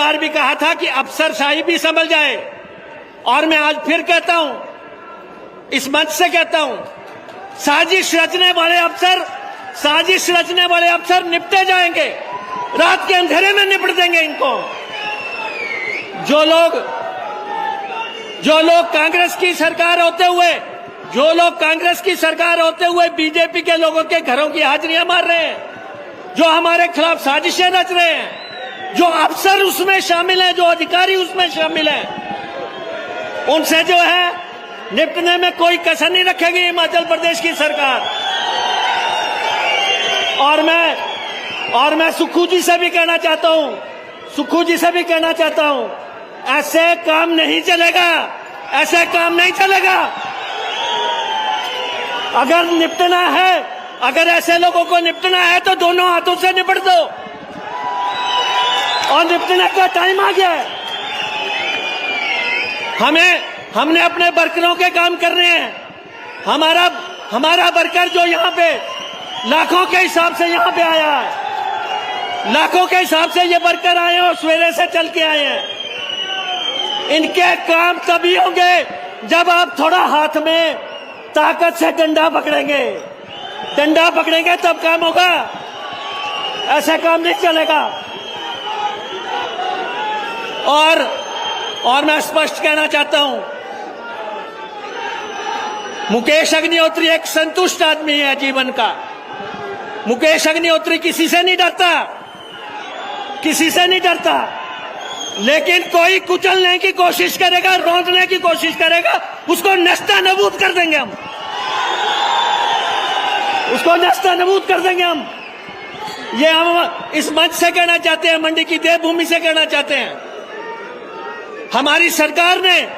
बार भी कहा था कि अफसरशाही भी संभल जाए, और मैं आज फिर कहता हूं, इस मंच से कहता हूं, साजिश रचने वाले अफसर निपटे जाएंगे, रात के अंधेरे में निपट देंगे इनको। जो लोग कांग्रेस की सरकार होते हुए बीजेपी के लोगों के घरों की हाजिरियां मार रहे हैं, जो हमारे खिलाफ साजिशें रच रहे हैं, जो अफसर उसमें शामिल हैं, जो अधिकारी उसमें शामिल हैं, उनसे जो है निपटने में कोई कसर नहीं रखेगी हिमाचल प्रदेश की सरकार। और मैं सुक्खू जी से भी कहना चाहता हूं, ऐसे काम नहीं चलेगा। अगर ऐसे लोगों को निपटना है तो दोनों हाथों से निपट दो, और निपटने का टाइम आ गया है। हमने अपने वर्करों के काम करने हैं। हमारा वर्कर जो यहाँ पे लाखों के हिसाब से यहाँ पे आया है, लाखों के हिसाब से ये वर्कर आए हैं और सवेरे से चल के आए हैं। इनके काम तभी होंगे जब आप थोड़ा हाथ में ताकत से डंडा पकड़ेंगे तब काम होगा, ऐसा काम नहीं चलेगा। और मैं स्पष्ट कहना चाहता हूं, मुकेश अग्निहोत्री एक संतुष्ट आदमी है जीवन का। मुकेश अग्निहोत्री किसी से नहीं डरता, लेकिन कोई कुचलने की कोशिश करेगा, रौंदने की कोशिश करेगा, उसको नस्तानाबूद कर देंगे हम। ये हम इस मंच से कहना चाहते हैं, मंडी की देवभूमि से कहना चाहते हैं। हमारी सरकार ने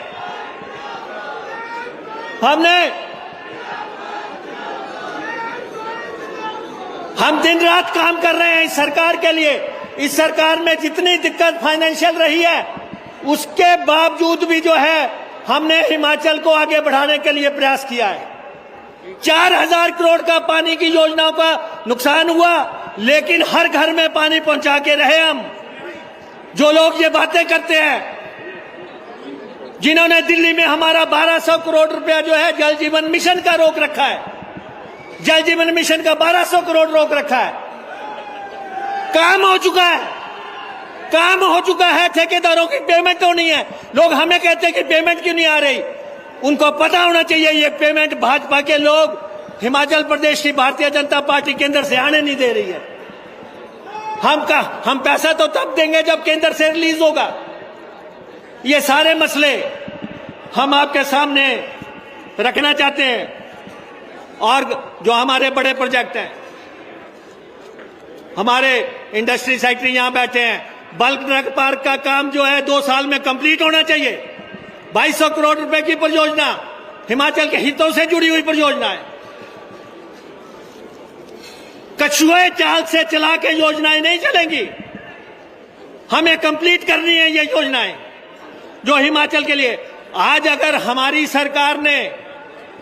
हम दिन रात काम कर रहे हैं इस सरकार के लिए। इस सरकार में जितनी दिक्कत फाइनेंशियल रही है, उसके बावजूद भी जो है हमने हिमाचल को आगे बढ़ाने के लिए प्रयास किया है। 4000 करोड़ का पानी की योजनाओं का नुकसान हुआ, लेकिन हर घर में पानी पहुंचा के रहे हम। जो लोग ये बातें करते हैं, जिन्होंने दिल्ली में हमारा 1200 करोड़ रुपया जो है जल जीवन मिशन का रोक रखा है, जल जीवन मिशन का 1200 करोड़ रोक रखा है, काम हो चुका है। ठेकेदारों की पेमेंट होनी है। लोग हमें कहते हैं कि पेमेंट क्यों नहीं आ रही। उनको पता होना चाहिए ये पेमेंट भाजपा के लोग हिमाचल प्रदेश की भारतीय जनता पार्टी केंद्र से आने नहीं दे रही है। हम पैसा तो तब देंगे जब केंद्र से रिलीज होगा। ये सारे मसले हम आपके सामने रखना चाहते हैं। और जो हमारे बड़े प्रोजेक्ट हैं, हमारे इंडस्ट्री सेक्रेटरी यहां बैठे हैं, बल्क ड्रग पार्क का काम जो है 2 साल में कंप्लीट होना चाहिए। 2200 करोड़ रुपए की परियोजना, हिमाचल के हितों से जुड़ी हुई परियोजना है। कछुए चाल से चला के योजनाएं नहीं चलेंगी, हमें कंप्लीट करनी है ये योजनाएं जो हिमाचल के लिए। आज अगर हमारी सरकार ने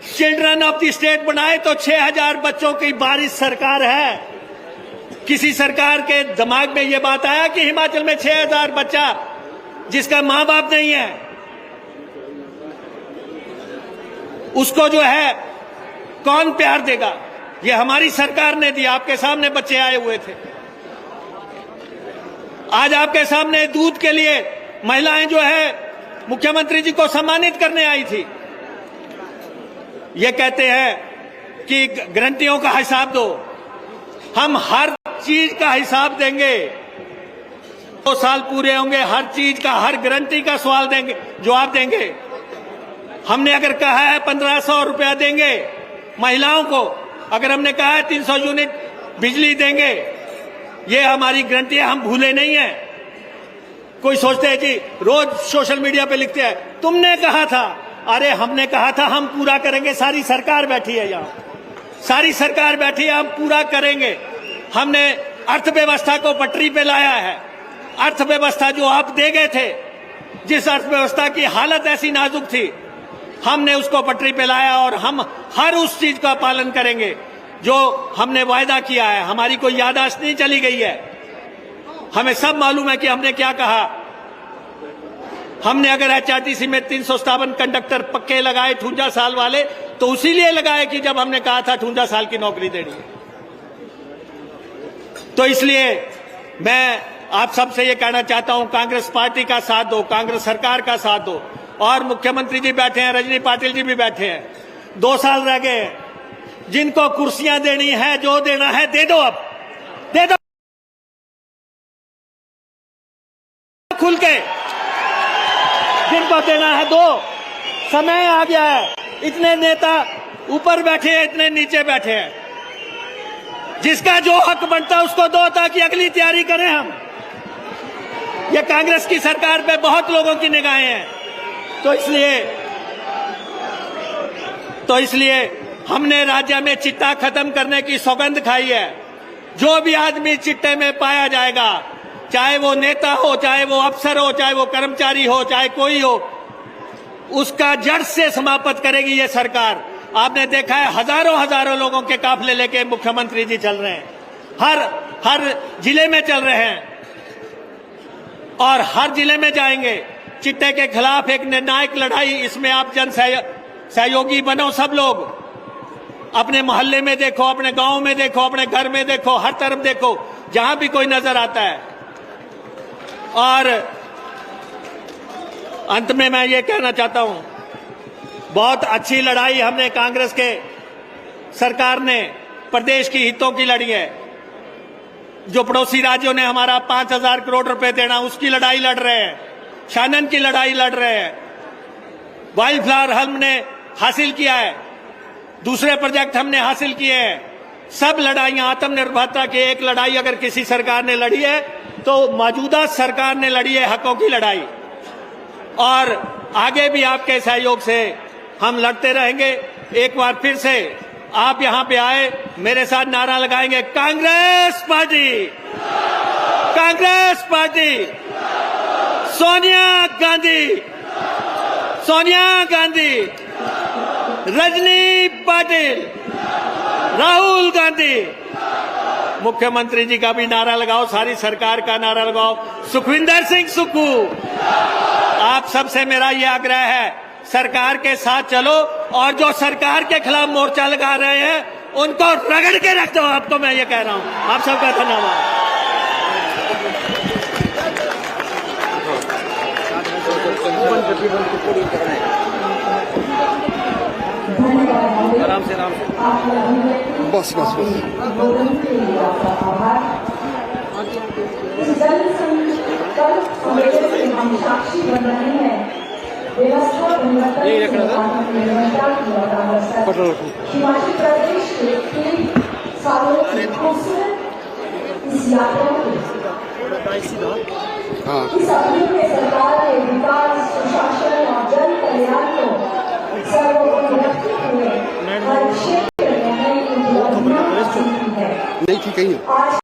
चिल्ड्रन ऑफ द स्टेट बनाए तो 6000 बच्चों की बारिश सरकार है। किसी सरकार के दिमाग में यह बात आया कि हिमाचल में 6000 बच्चा जिसका मां बाप नहीं है, उसको जो है कौन प्यार देगा? ये हमारी सरकार ने दिया। आपके सामने बच्चे आए हुए थे। आज आपके सामने दूध के लिए महिलाएं जो है मुख्यमंत्री जी को सम्मानित करने आई थी। ये कहते हैं कि गारंटियों का हिसाब दो। हम हर चीज का हिसाब देंगे। 2 साल पूरे होंगे, हर चीज का, हर गारंटी का सवाल देंगे, जवाब देंगे। हमने अगर कहा है 1500 रुपया देंगे महिलाओं को, अगर हमने कहा है 300 यूनिट बिजली देंगे, ये हमारी गारंटी है, हम भूले नहीं है। कोई सोचते हैं कि रोज सोशल मीडिया पे लिखते हैं तुमने कहा था। अरे हमने कहा था, हम पूरा करेंगे। सारी सरकार बैठी है यहाँ, सारी सरकार बैठी है, हम पूरा करेंगे। हमने अर्थव्यवस्था को पटरी पे लाया है। अर्थव्यवस्था जो आप दे गए थे, जिस अर्थव्यवस्था की हालत ऐसी नाजुक थी, हमने उसको पटरी पे लाया और हम हर उस चीज का पालन करेंगे जो हमने वायदा किया है। हमारी कोई याददाश्त नहीं चली गई है। हमें सब मालूम है कि हमने क्या कहा। हमने अगर एचआरटीसी में 357 कंडक्टर पक्के लगाए 58 साल वाले, तो उसी लिए लगाए कि जब हमने कहा था 58 साल की नौकरी देनी है। तो इसलिए मैं आप सबसे ये कहना चाहता हूं, कांग्रेस पार्टी का साथ दो, कांग्रेस सरकार का साथ दो। और मुख्यमंत्री जी बैठे हैं, रजनी पाटिल जी भी बैठे हैं, 2 साल रह गए हैं। जिनको कुर्सियां देनी है, जो देना है दे दो, अब दे दो खुल के, जिनको देना है दो। समय आ गया है, इतने नेता ऊपर बैठे हैं, इतने नीचे बैठे हैं। जिसका जो हक बनता है उसको दो, ताकि अगली तैयारी करें हम। ये कांग्रेस की सरकार पे बहुत लोगों की निगाहें हैं, तो इसलिए हमने राज्य में चिट्टा खत्म करने की सौगंध खाई है। जो भी आदमी चिट्टे में पाया जाएगा, चाहे वो नेता हो, चाहे वो अफसर हो, चाहे वो कर्मचारी हो, चाहे कोई हो, उसका जड़ से समाप्त करेगी ये सरकार। आपने देखा है, हजारों लोगों के काफिले लेके मुख्यमंत्री जी चल रहे हैं, हर जिले में चल रहे हैं और हर जिले में जाएंगे। चिट्टे के खिलाफ एक निर्णायक लड़ाई, इसमें आप जन सहयोगी बनो। सब लोग अपने मोहल्ले में देखो, अपने गांव में देखो, अपने घर में देखो, हर तरफ देखो, जहां भी कोई नजर आता है। और अंत में मैं ये कहना चाहता हूं, बहुत अच्छी लड़ाई हमने कांग्रेस के सरकार ने प्रदेश की हितों की लड़ी है। जो पड़ोसी राज्यों ने हमारा 5,000 करोड़ रुपए देना, उसकी लड़ाई लड़ रहे हैं, शानन की लड़ाई लड़ रहे हैं, वाइल्ड फ्लावर हमने हासिल किया है, दूसरे प्रोजेक्ट हमने हासिल किए हैं। सब लड़ाइयां, आत्मनिर्भरता की एक लड़ाई अगर किसी सरकार ने लड़ी है तो मौजूदा सरकार ने लड़ी है, हकों की लड़ाई। और आगे भी आपके सहयोग से हम लड़ते रहेंगे। एक बार फिर से आप यहां पे आए, मेरे साथ नारा लगाएंगे, कांग्रेस पार्टी, कांग्रेस पार्टी, सोनिया गांधी, सोनिया गांधी, रजनी पाटिल, राहुल गांधी। मुख्यमंत्री जी का भी नारा लगाओ, सारी सरकार का नारा लगाओ, सुखविंदर सिंह सुक्खू। आप सबसे मेरा यह आग्रह है, सरकार के साथ चलो और जो सरकार के खिलाफ मोर्चा लगा रहे हैं उनको रगड़ के रख दो। आपको मैं ये कह रहा हूं। आप सबका धन्यवाद। आराम से बस यही रखना था। हिमाचल प्रदेश के 3 सालों की खूबसूरत इस यात्रा की इस अवधि में सरकार के विकास, सुशासन और जन कल्याण को सर्वोपरि रखते हुए हर क्षेत्र में नई उपलब्धियां हासिल की है।